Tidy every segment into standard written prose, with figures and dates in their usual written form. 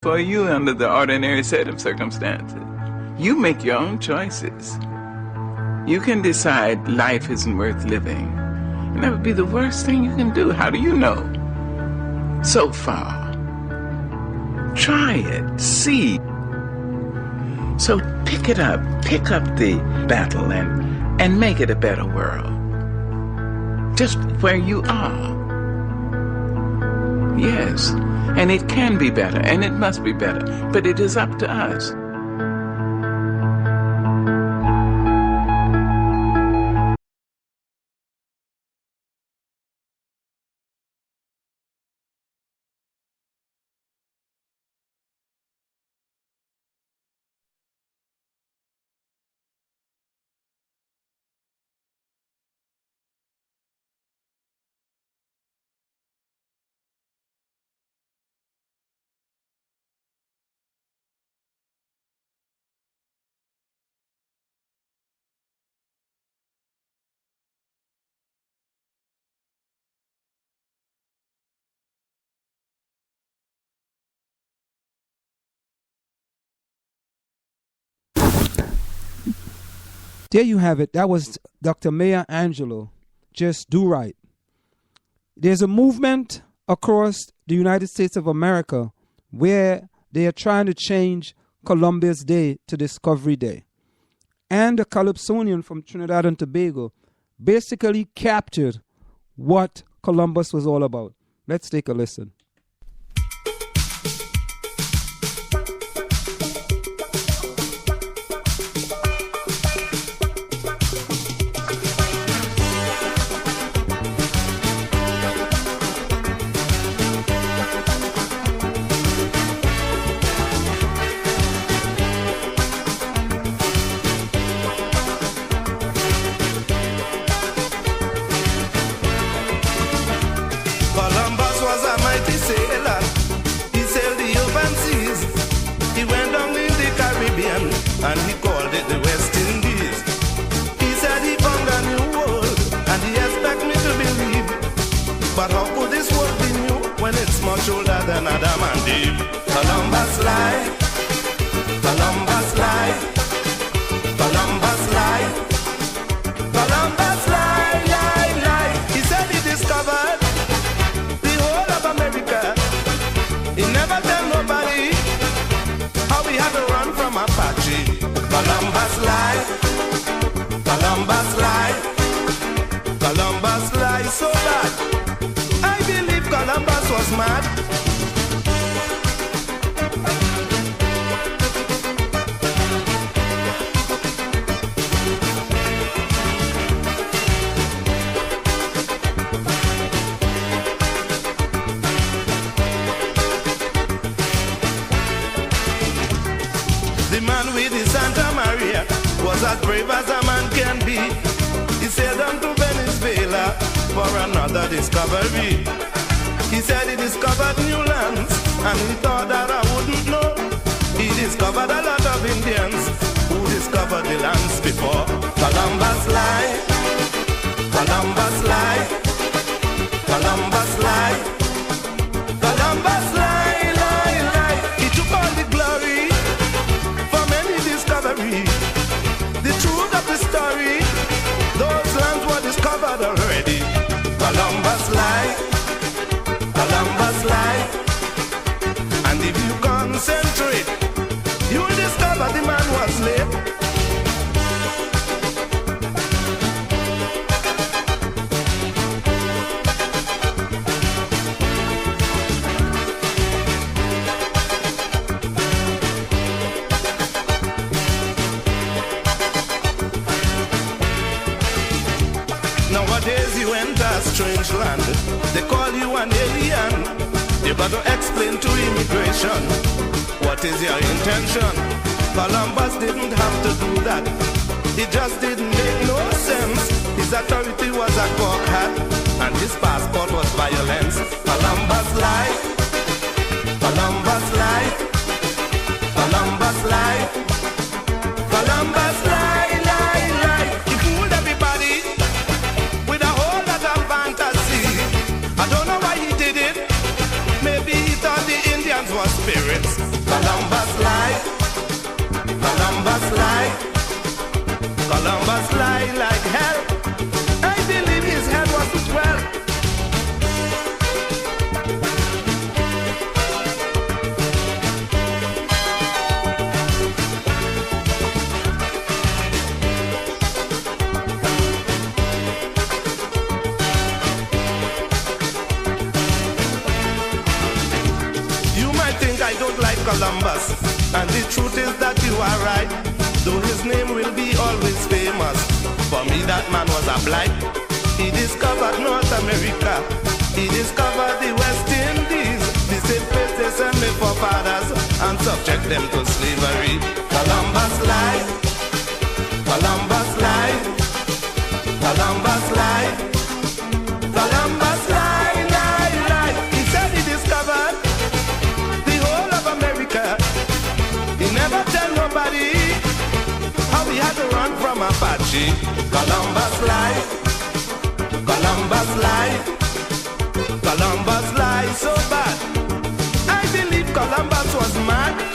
for you under the ordinary set of circumstances. You make your own choices. You can decide life isn't worth living. And that would be the worst thing you can do. How do you know? So far. Try it. See. So pick it up. Pick up the battle and make it a better world. Just where you are. Yes. And it can be better, and it must be better. But it is up to us. There you have it. That was Dr. Maya Angelou. Just do right. There's a movement across the United States of America where they are trying to change Columbus Day to Discovery Day. And the Calypsonian from Trinidad and Tobago basically captured what Columbus was all about. Let's take a listen. And he called it the West Indies. He said he found a new world, and he expect me to believe. But how could this world be new when it's much older than Adam and Eve? Columbus lied, Columbus lied, Columbus lied, Columbus lied, lied, lied. He said he discovered the whole of America. He never tell nobody how we had to run from Apache. Columbus lied, Columbus lied, Columbus lied so bad. I believe Columbus was mad. The man with the Santa Maria was as brave as a man can be. He sailed on to Venezuela for another discovery. He said he discovered new lands, and he thought that I wouldn't know. He discovered a lot of Indians who discovered the lands before. Columbus lied, Columbus lied, Columbus lied, Columbus lied, lied, lied. He took all the glory for many discovery. The truth of the story, those lands were discovered already. Columbus lied, Columbus lied. And if you concentrate, you will discover the man was late. Nowadays you enter a strange land, they call you an alien. You got to explain to immigration, what is your intention? Columbus didn't have to do that. It just didn't make no sense. His authority was a cock hat, and his passport was violence. Columbus lied, Columbus lied, Columbus lied, Columbus lied, lied, lied. He fooled everybody with a whole lot of fantasy. I don't know why he did it. Maybe he thought the Indians were spirits. Columbus. And the truth is that you are right, though his name will be always famous. For me that man was a blight. He discovered North America. He discovered the West Indies. The same place they sent me for fathers and subject them to slavery. Columbus lied. Columbus lied. Columbus lied. Columbus lied, lied, lied. He said he discovered the whole of America. He never tell nobody how he had to run from Apache. Columbus lied. Columbus lied. Columbus lied so bad. I believe Columbus was mad.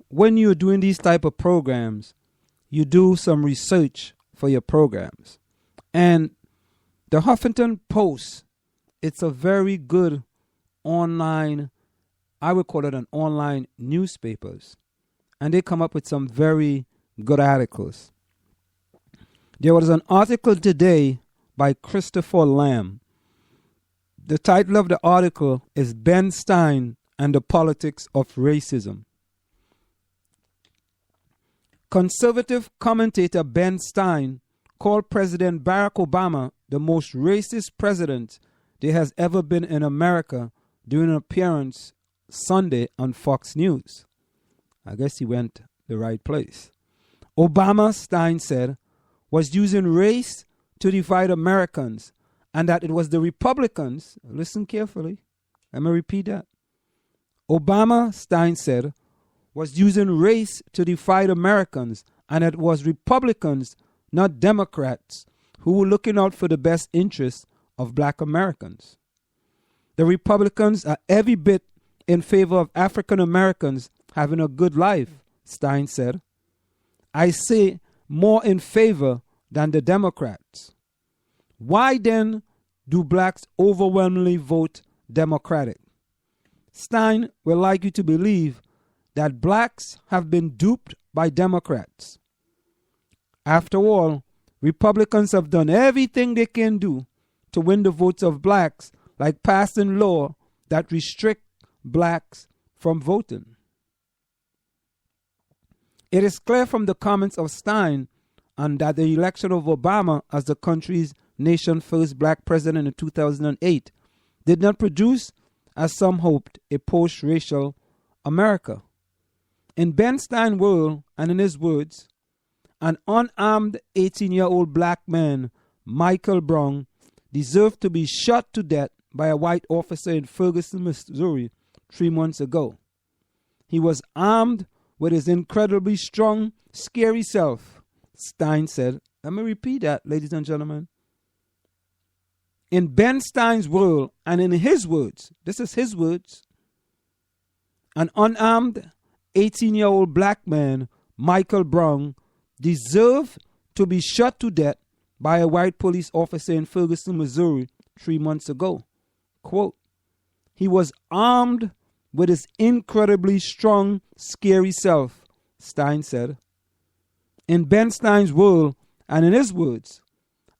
When you're doing these type of programs, you do some research for your programs. And the Huffington Post, it's a very good online, I would call it an online newspapers. And they come up with some very good articles. There was an article today by Christopher Lamb. The title of the article is Ben Stein and the Politics of Racism. Conservative commentator Ben Stein called President Barack Obama the most racist president there has ever been in America during an appearance Sunday on Fox News. I guess he went the right place. Obama, Stein said, was using race to divide Americans, and that it was the Republicans, listen carefully, let me repeat that. Obama, Stein said, was using race to divide Americans, and it was Republicans, not Democrats, who were looking out for the best interests of black Americans. The Republicans are every bit in favor of African Americans having a good life, Stein said. I say more in favor than the Democrats. Why then do blacks overwhelmingly vote Democratic? Stein would like you to believe that blacks have been duped by Democrats. After all, Republicans have done everything they can do to win the votes of blacks, like passing law that restrict blacks from voting. It is clear from the comments of Stein and that the election of Obama as the country's nation's first black president in 2008 did not produce, as some hoped, a post-racial America. In Ben Stein's world, and in his words, an unarmed 18-year-old black man, Michael Brown, deserved to be shot to death by a white officer in Ferguson, Missouri, 3 months ago. He was armed with his incredibly strong, scary self, Stein said. Let me repeat that, ladies and gentlemen. In Ben Stein's world, and in his words, this is his words, an unarmed 18-year-old black man, Michael Brown, deserved to be shot to death by a white police officer in Ferguson, Missouri, 3 months ago. Quote, he was armed with his incredibly strong, scary self, Stein said. In Ben Stein's world, and in his words,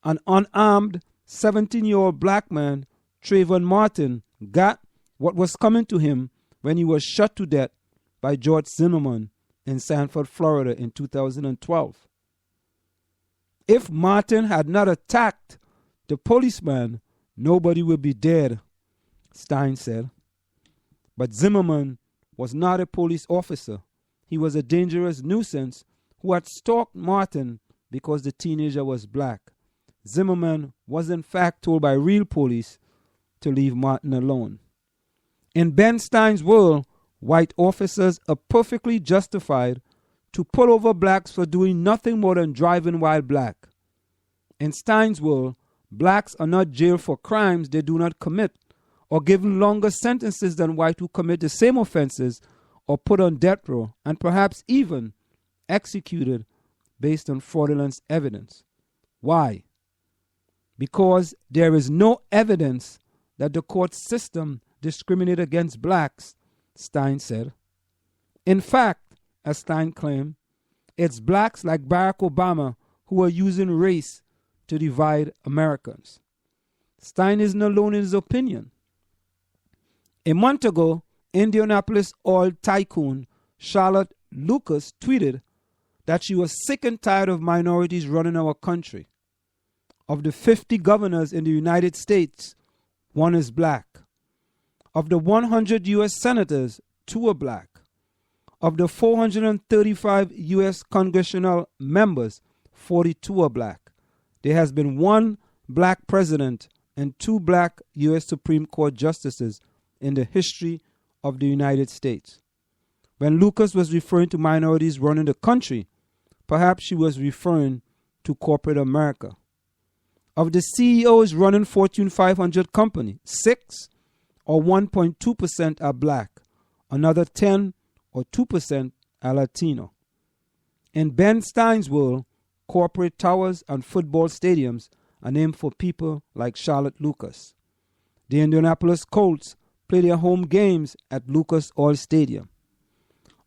an unarmed 17-year-old black man, Trayvon Martin, got what was coming to him when he was shot to death by George Zimmerman in Sanford, Florida in 2012. If Martin had not attacked the policeman, nobody would be dead, Stein said. But Zimmerman was not a police officer. He was a dangerous nuisance who had stalked Martin because the teenager was black. Zimmerman was in fact told by real police to leave Martin alone. In Ben Stein's world, white officers are perfectly justified to pull over blacks for doing nothing more than driving while black. In Stein's world, blacks are not jailed for crimes they do not commit, or given longer sentences than white who commit the same offenses, or put on death row, and perhaps even executed based on fraudulent evidence. Why? Because there is no evidence that the court system discriminated against blacks, Stein said. In fact, as Stein claimed, it's blacks like Barack Obama who are using race to divide Americans. Stein isn't alone in his opinion. A month ago, Indianapolis oil tycoon Charlotte Lucas tweeted that she was sick and tired of minorities running our country. Of the 50 governors in the United States, 1 is black. Of the 100 U.S. senators, 2 are black. Of the 435 U.S. congressional members, 42 are black. There has been 1 black president and 2 black U.S. Supreme Court justices in the history of the United States. When Lucas was referring to minorities running the country, perhaps she was referring to corporate America. Of the CEOs running Fortune 500 company, 6 or 1.2% are black. Another 10 or 2% are Latino. In Ben Stein's world, corporate towers and football stadiums are named for people like Charlotte Lucas. The Indianapolis Colts play their home games at Lucas Oil Stadium.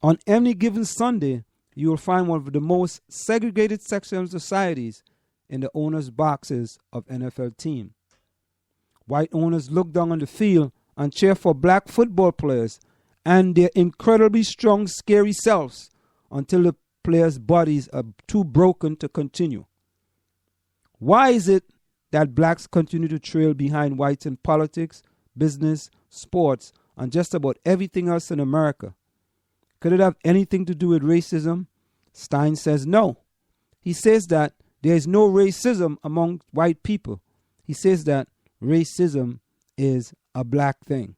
On any given Sunday, you will find one of the most segregated sections of societies in the owners' boxes of NFL teams. White owners look down on the field and cheer for black football players and their incredibly strong, scary selves until the players' bodies are too broken to continue. Why is it that blacks continue to trail behind whites in politics, business, sports, and just about everything else in America? Could it have anything to do with racism? Stein says no. He says that there is no racism among white people. He says that racism is a black thing.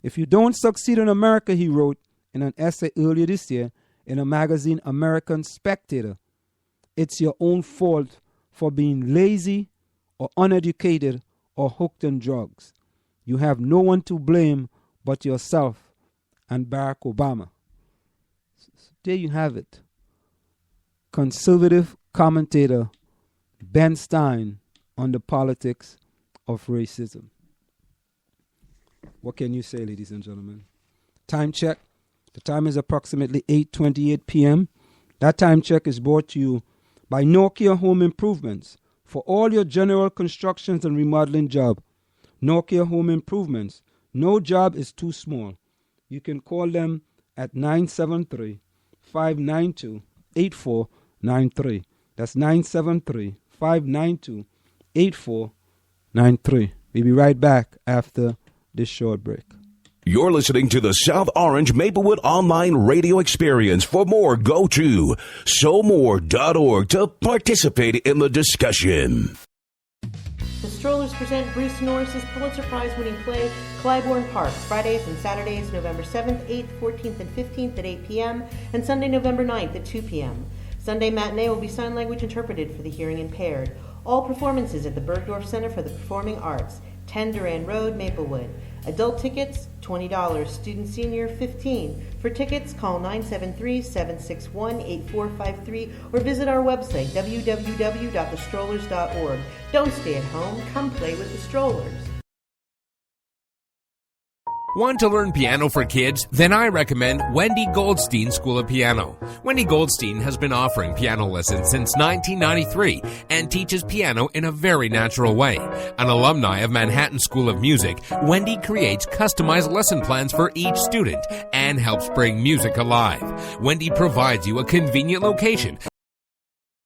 If you don't succeed in America, he wrote in an essay earlier this year in a magazine, American Spectator, it's your own fault for being lazy or uneducated or hooked on drugs. You have no one to blame but yourself and Barack Obama. So there you have it. Conservative commentator Ben Stein on the politics of racism. What can you say, ladies and gentlemen? Time check. The time is approximately 8:28 p.m. That time check is brought to you by Nokia Home Improvements. For all your general constructions and remodeling job, Nokia Home Improvements. No job is too small. You can call them at 973-592-8493. That's 973-592-8493. We'll be right back after this short break. You're listening to the South Orange Maplewood Online Radio Experience. For more, go to SoMore.org to participate in the discussion. The Strollers present Bruce Norris's Pulitzer Prize-winning play, Clybourne Park, Fridays and Saturdays, November 7th, 8th, 14th, and 15th at 8 p.m., and Sunday, November 9th at 2 p.m. Sunday matinee will be sign language interpreted for the hearing impaired. All performances at the Bergdorf Center for the Performing Arts, 10 Durand Road, Maplewood. Adult tickets, $20. Student senior, $15. For tickets, call 973-761-8453 or visit our website, www.thestrollers.org. Don't stay at home. Come play with the Strollers. Want to learn piano for kids? Then I recommend Wendy Goldstein School of Piano. Wendy Goldstein has been offering piano lessons since 1993 and teaches piano in a very natural way. An alumni of Manhattan School of Music, Wendy creates customized lesson plans for each student and helps bring music alive. Wendy provides you a convenient location